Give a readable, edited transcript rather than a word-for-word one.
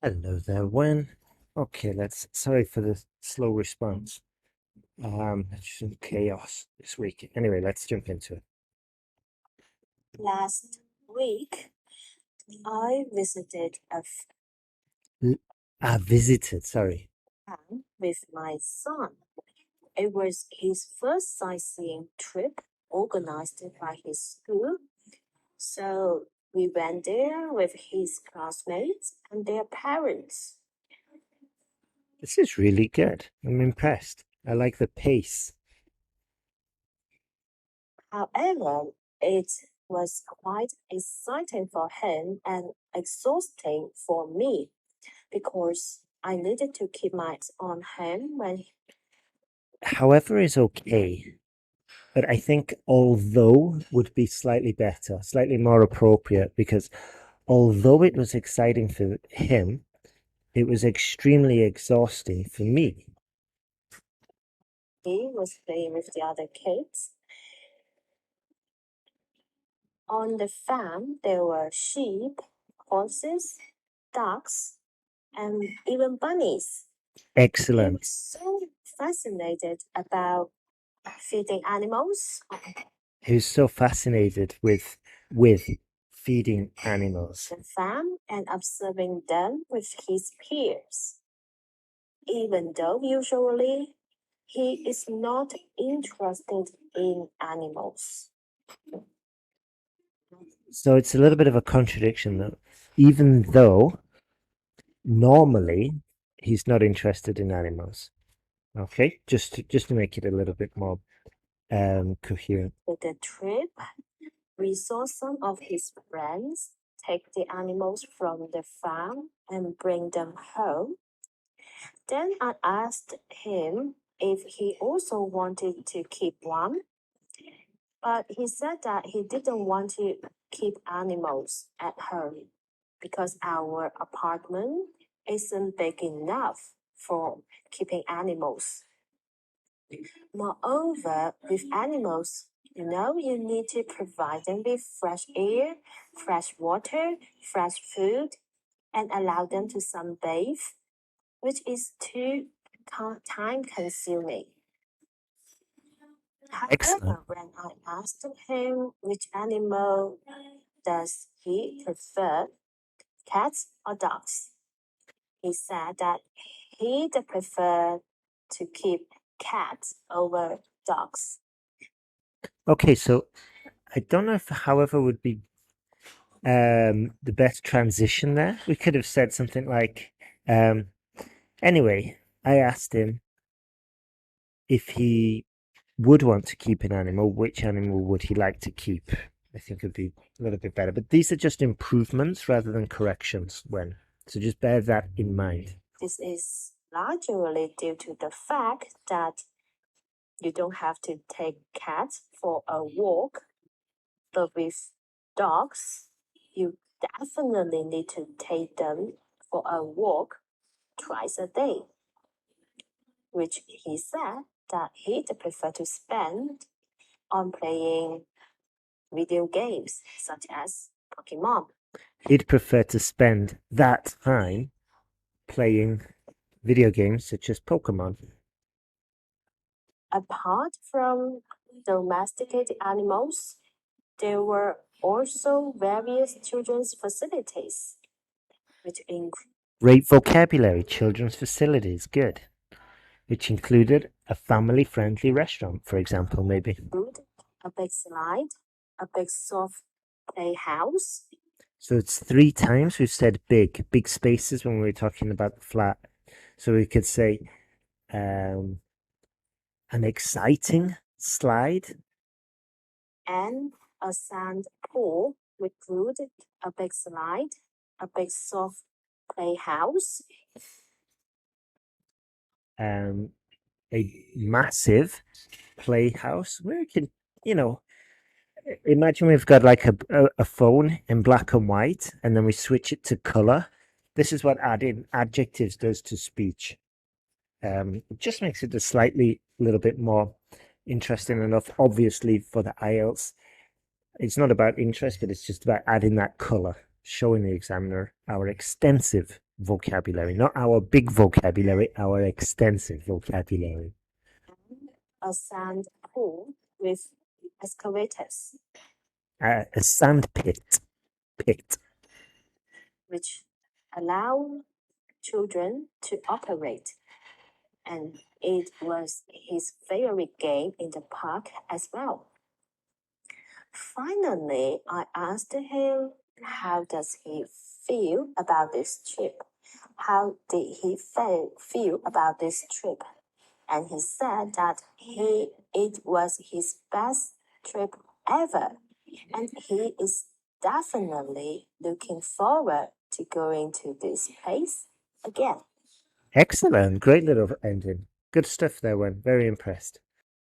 Hello there, Wen. Okay, sorry for the slow response. It's just some chaos this week. Anyway, let's jump into it. Last week, I visited a Visited, sorry. farm with my son. It was his first sightseeing trip organized by his school. So we went there with his classmates and their parents. This is really good. I'm impressed. I like the pace. However, it was quite exciting for him and exhausting for me because I needed to keep my eyes on him when However is okay, but I think although would be slightly better, slightly more appropriate, because although it was exciting for him, it was extremely exhausting for me. he was playing with the other kids. On the farm, there were sheep, horses, ducks, and even bunnies. He was Excellent. so fascinated about feeding animals. Who's so fascinated with feeding animals. The farm and observing them with his peers. Even though usually he is not interested in animals. So it's a little bit of a contradiction though. Even though normally he's not interested in animals. Okay, just to make it a little bit more coherent. With the trip, we saw some of his friends take the animals from the farm and bring them home. Then I asked him if he also wanted to keep one, but he said that he didn't want to keep animals at home because our apartment isn't big enough for keeping animals. Moreover, with animals, you need to provide them with fresh air, fresh water, fresh food, and allow them to sunbathe, which is too time consuming. Excellent. However, when I asked him which animal does he prefer, cats or dogs, he said that he'd prefer to keep cats over dogs. Okay, so I don't know if however would be the best transition there. We could have said something like anyway, I asked him if he would want to keep an animal, which animal would he like to keep? I think it would be a little bit better. But these are just improvements rather than corrections when. So just bear that in mind. This is largely due to the fact that you don't have to take cats for a walk, but with dogs, you definitely need to take them for a walk twice a day, which he said that he'd prefer to spend on playing video games such as Pokemon. He'd prefer to spend that time playing video games such as Pokemon. Apart from domesticated animals, there were also various children's facilities, which Great vocabulary, children's facilities, good. Which included a family friendly restaurant, for example, maybe. include a big slide, a big soft playhouse, So it's 3 times we've said big spaces when we were talking about the flat. So we could say an exciting slide, and a sand pool, which included a big slide, a big soft playhouse, a massive playhouse where you can, you know, imagine we've got like a phone in black and white and then we switch it to color. This is what adding adjectives does to speech. It just makes it a slightly little bit more interesting enough, obviously, for the IELTS. It's not about interest, but it's just about adding that color, showing the examiner our extensive vocabulary, not our big vocabulary, our extensive vocabulary. A sand pool with excavators, A sand pit, which allow children to operate. And it was his favorite game in the park as well. Finally, I asked him, how does he feel about this trip? How did he feel about this trip? And he said that it was his best trip ever, and he is definitely looking forward to going to this place again. Excellent. Great little ending. Good stuff there, Wen. Very impressed.